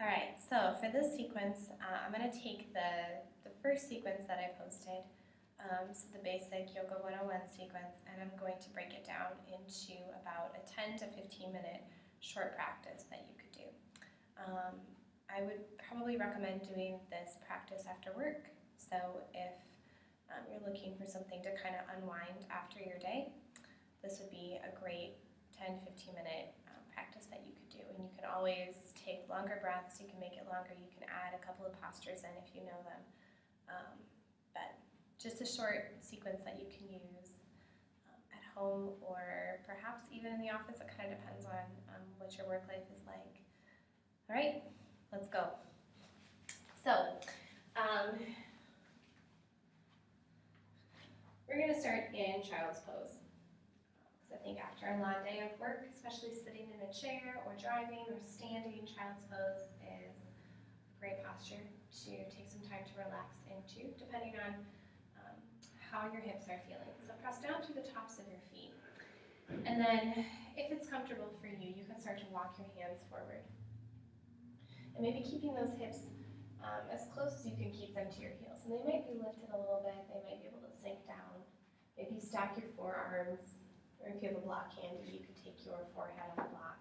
All right, so for this sequence, I'm going to take the first sequence that I posted, so the basic Yoga 101 sequence, and I'm going to break it down into about a 10 to 15 minute short practice that you could do. I would probably recommend doing this practice after work, so if you're looking for something to kind of unwind after your day, this would be a great 10 to 15 minute practice that you could do. And you can always take longer breaths, you can make it longer, you can add a couple of postures in if you know them. But just a short sequence that you can use at home or perhaps even in the office. It kind of depends on what your work life is like. All right, let's go. So, we're going to start in child's pose. I think after a long day of work, especially sitting in a chair or driving or standing, child's pose is a great posture to take some time to relax into, depending on how your hips are feeling. So press down through the tops of your feet. And then, if it's comfortable for you, you can start to walk your hands forward. And maybe keeping those hips as close as you can keep them to your heels. And they might be lifted a little bit, they might be able to sink down. Maybe stack your forearms. Or if you have a block handy, you could take your forehead on the block.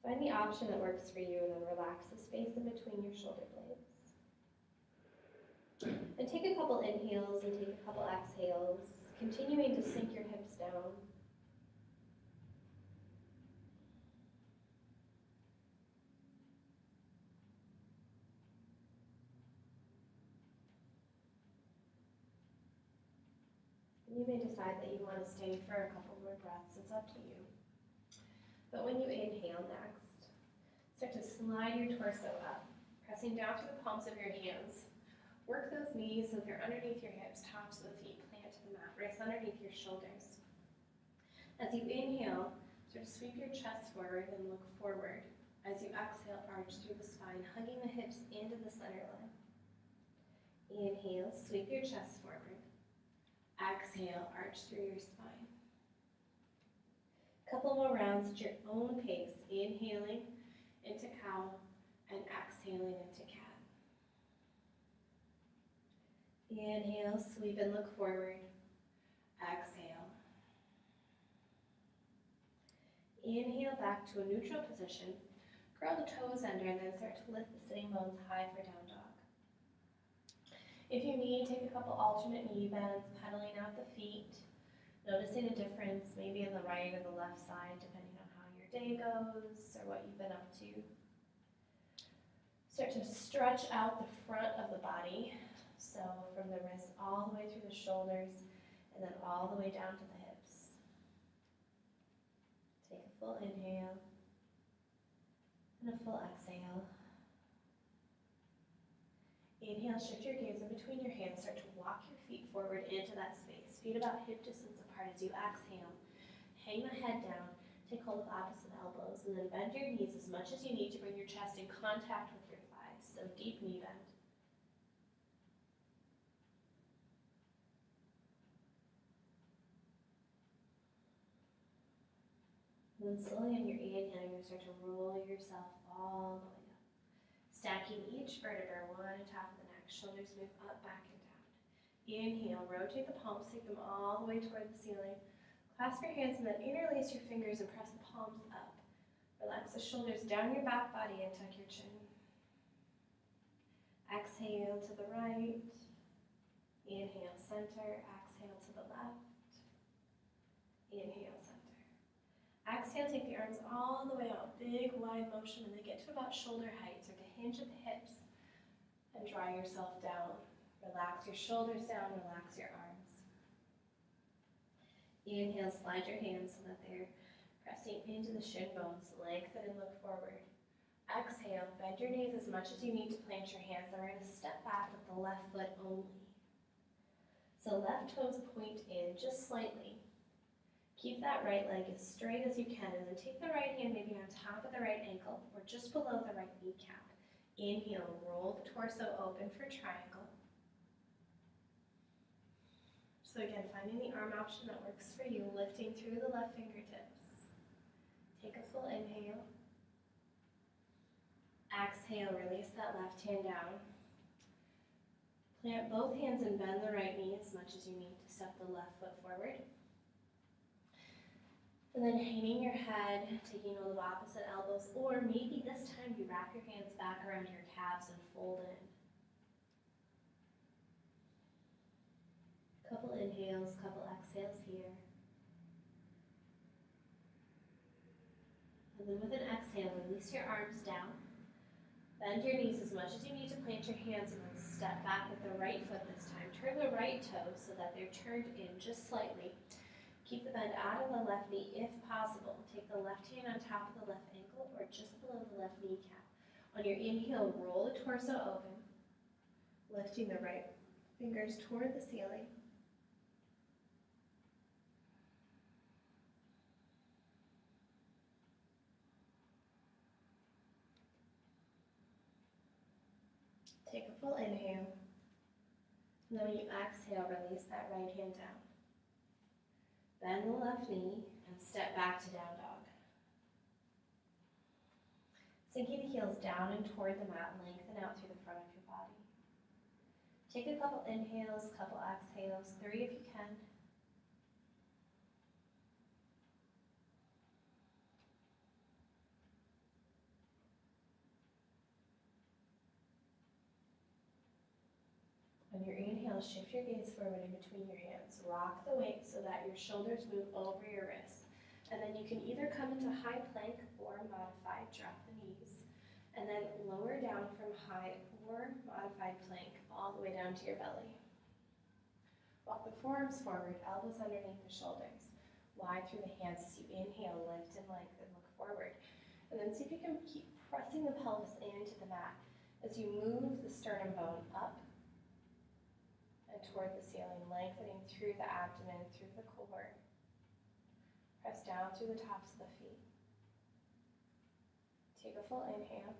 Find the option that works for you and then relax the space in between your shoulder blades. And take a couple inhales and take a couple exhales, continuing to sink your hips down. You may decide that you want to stay for a couple more breaths, it's up to you. But when you inhale next, start to slide your torso up, pressing down to the palms of your hands. Work those knees so they're underneath your hips, tops of the feet, plant to the mat, wrists underneath your shoulders. As you inhale, start to sweep your chest forward and look forward. As you exhale, arch through the spine, hugging the hips into the center line. Inhale, sweep your chest forward. Exhale, arch through your spine. Couple more rounds at your own pace. Inhaling into cow and exhaling into cat. Inhale, sweep and look forward. Exhale. Inhale back to a neutral position. Curl the toes under and then start to lift the sitting bones high for down dog. If you need, take a couple alternate knee bends, pedaling out the feet, noticing a difference maybe in the right or the left side, depending on how your day goes or what you've been up to. Start to stretch out the front of the body, so from the wrists all the way through the shoulders and then all the way down to the hips. Take a full inhale and a full exhale. Inhale, shift your gaze in between your hands, start to walk your feet forward into that space. Feet about hip distance apart as you exhale. Hang the head down, take hold of opposite elbows, and then bend your knees as much as you need to bring your chest in contact with your thighs. So deep knee bend. And then slowly on your inhale, you're going to start to roll yourself all the way up. Stacking each vertebra one on top of the neck. Shoulders move up, back, and down. Inhale, rotate the palms, take them all the way toward the ceiling. Clasp your hands and then interlace your fingers and press the palms up. Relax the shoulders down your back body and tuck your chin. Exhale to the right. Inhale, center. Exhale to the left. Inhale, center. Exhale, take the arms all the way out. Big, wide motion when they get to about shoulder height. Start to hinge at the hips and draw yourself down. Relax your shoulders down, relax your arms. Inhale, slide your hands so that they're pressing into the shin bones. Lengthen and look forward. Exhale, bend your knees as much as you need to plant your hands. Then we're going to step back with the left foot only. So left toes point in just slightly. Keep that right leg as straight as you can, and then take the right hand maybe on top of the right ankle or just below the right kneecap. Inhale, roll the torso open for triangle. So again, finding the arm option that works for you, lifting through the left fingertips. Take a full inhale. exhale, release that left hand down. Plant both hands and bend the right knee as much as you need to step the left foot forward. And then hanging your head, taking hold of opposite elbows, or maybe this time you wrap your hands back around your calves and fold in. Couple inhales, couple exhales here. And then with an exhale, release your arms down. Bend your knees as much as you need to plant your hands, and then step back with the right foot this time. Turn the right toes so that they're turned in just slightly. Keep the bend out of the left knee if possible. Take the left hand on top of the left ankle or just below the left kneecap. On your inhale, roll the torso open, lifting the right fingers toward the ceiling. Take a full inhale. And then when you exhale, release that right hand down. Bend the left knee and step back to down dog. Sinking the heels down and toward the mat, lengthen out through the front of your body. Take a couple inhales, couple exhales, 3 if you can. On your inhale, shift your gaze forward in between your hands. Rock the weight so that your shoulders move over your wrists. And then you can either come into high plank or modified, drop the knees. And then lower down from high or modified plank all the way down to your belly. Walk the forearms forward, elbows underneath the shoulders. Wide through the hands as you inhale, lift and lengthen, look forward. And then see if you can keep pressing the pelvis into the mat as you move the sternum bone up and toward the ceiling, lengthening through the abdomen, through the core. Press down through the tops of the feet. Take a full inhale.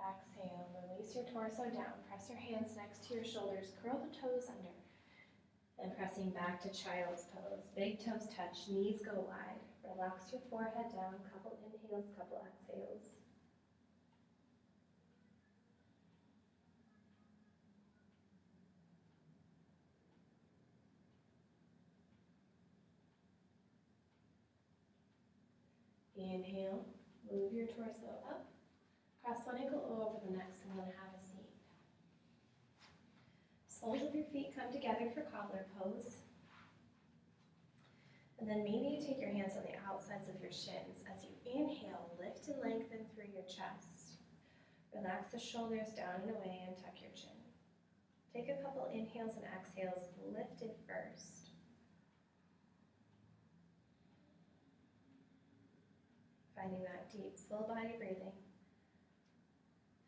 Exhale, release your torso down. Press your hands next to your shoulders, curl the toes under. And pressing back to child's pose. Big toes touch, knees go wide. Relax your forehead down, couple inhales, couple exhales. Inhale, move your torso up, cross one ankle over the next, and then have a seat. Soles of your feet come together for cobbler pose. And then maybe you take your hands on the outsides of your shins. As you inhale, lift and lengthen through your chest. Relax the shoulders down and away and tuck your chin. Take a couple inhales and exhales, lifted first. Finding that deep, full body breathing.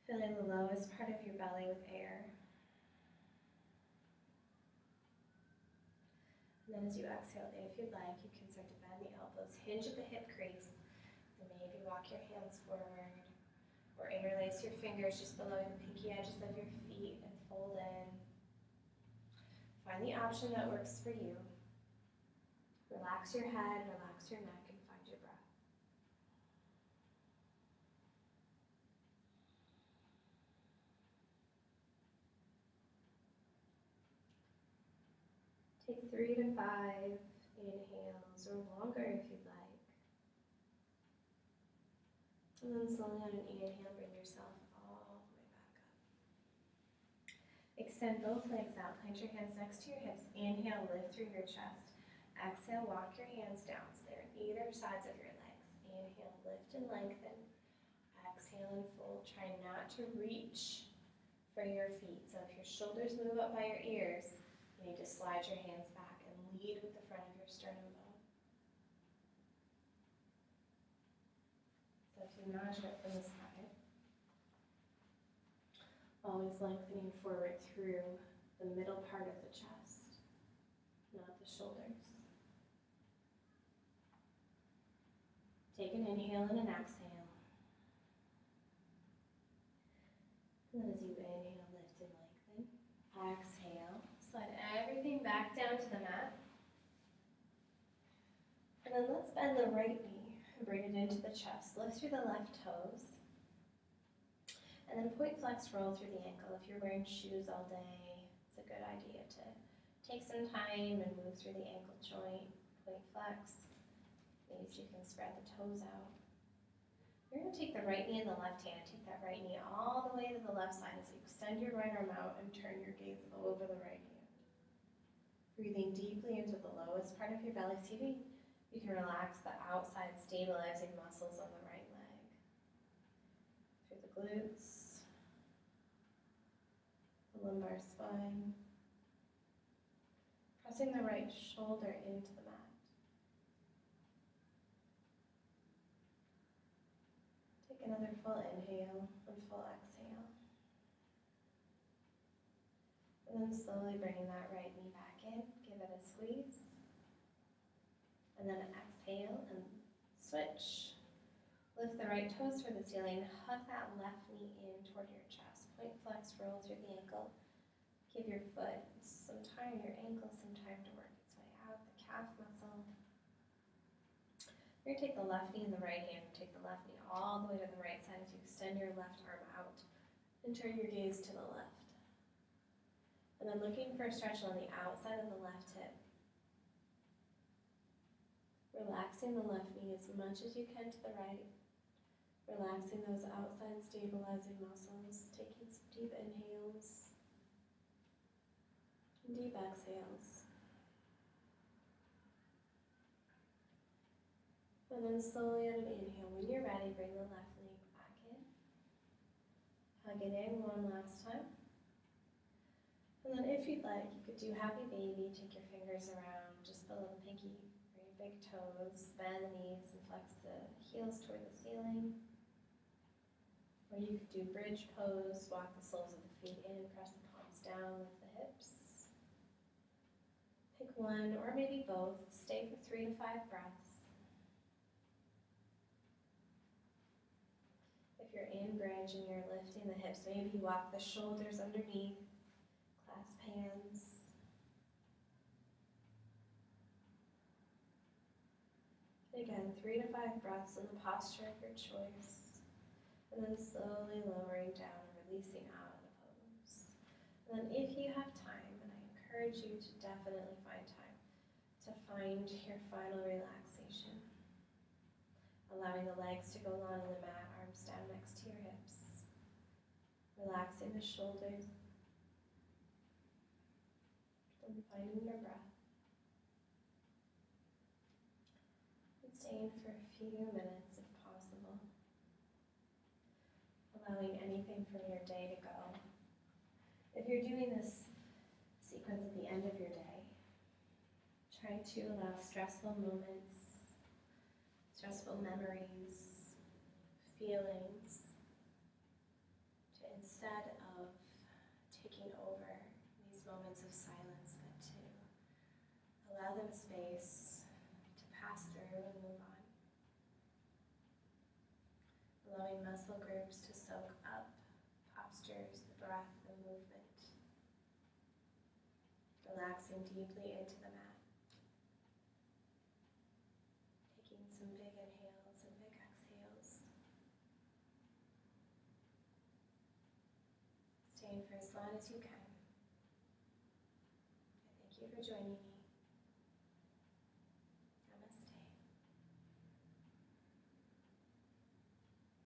Filling the lowest part of your belly with air. And then as you exhale, if you'd like, you can start to bend the elbows, hinge at the hip crease, and maybe walk your hands forward, or interlace your fingers just below the pinky edges of your feet and fold in. Find the option that works for you. Relax your head, relax your neck, and find your breath. Take 3 to 5 inhales or longer if you'd like. And then slowly on an inhale, bring yourself all the way back up. Extend both legs out, plant your hands next to your hips. Inhale, lift through your chest. Exhale, walk your hands down so they're on either sides of your legs. Inhale, lift and lengthen. Exhale and fold. Try not to reach for your feet. So if your shoulders move up by your ears, you need to slide your hands back and lead with the front of your sternum bone. So if you imagine it from the side, always lengthening forward through the middle part of the chest, not the shoulders. Take an inhale and an exhale. And then as you inhale, lift and lengthen. Exhale. Slide everything back down to the mat. And then let's bend the right knee and bring it into the chest. Lift through the left toes. And then point flex roll through the ankle. If you're wearing shoes all day, it's a good idea to take some time and move through the ankle joint. Point flex. Maybe so you can spread the toes out. You're going to take the right knee in the left hand. Take that right knee all the way to the left side as you extend your right arm out and turn your gaze over the right hand. Breathing deeply into the lowest part of your belly. See if you can relax the outside stabilizing muscles on the right leg. Through the glutes, the lumbar spine. Pressing the right shoulder into the mat. Take another full inhale and full exhale. And then slowly bringing that right knee back in. Give it a squeeze. And then exhale and switch. Lift the right toes toward the ceiling. Hug that left knee in toward your chest. Point flex, roll through the ankle. Give your foot some time, your ankle some time to work its way out, the calf muscle. You're going to take the left knee in the right hand and take the left knee all the way to the right side as you extend your left arm out and turn your gaze to the left. And then looking for a stretch on the outside of the left hip. Relaxing the left knee as much as you can to the right. Relaxing those outside stabilizing muscles. Taking some deep inhales. Deep exhales. And then slowly on an inhale, when you're ready, bring the left leg back in. Hug it in one last time. And then if you'd like, you could do happy baby. Take your fingers around just below the pinky, bring your big toes, bend the knees and flex the heels toward the ceiling. Or you could do bridge pose, walk the soles of the feet in, press the palms down, lift the hips. Pick one or maybe both. Stay for 3 to 5 breaths. If you're in bridge and you're lifting the hips, maybe you walk the shoulders underneath, clasp hands. Again, 3 to 5 breaths in the posture of your choice. And then slowly lowering down and releasing out of the pose. And then if you have time, and I encourage you to definitely find time to find your final relaxation. Allowing the legs to go long on the mat, arms down next to your hips. Relaxing the shoulders. And finding your breath. And staying for a few minutes if possible. Allowing anything from your day to go. If you're doing this sequence at the end of your day, try to allow stressful moments, stressful memories, feelings, to instead of taking over these moments of silence, but to allow them space to pass through and move on. Allowing muscle groups to soak up postures, the breath, the movement. Relaxing deeply into the mat. Taking some big inhales and big exhales. Staying for as long as you can. I thank you for joining me.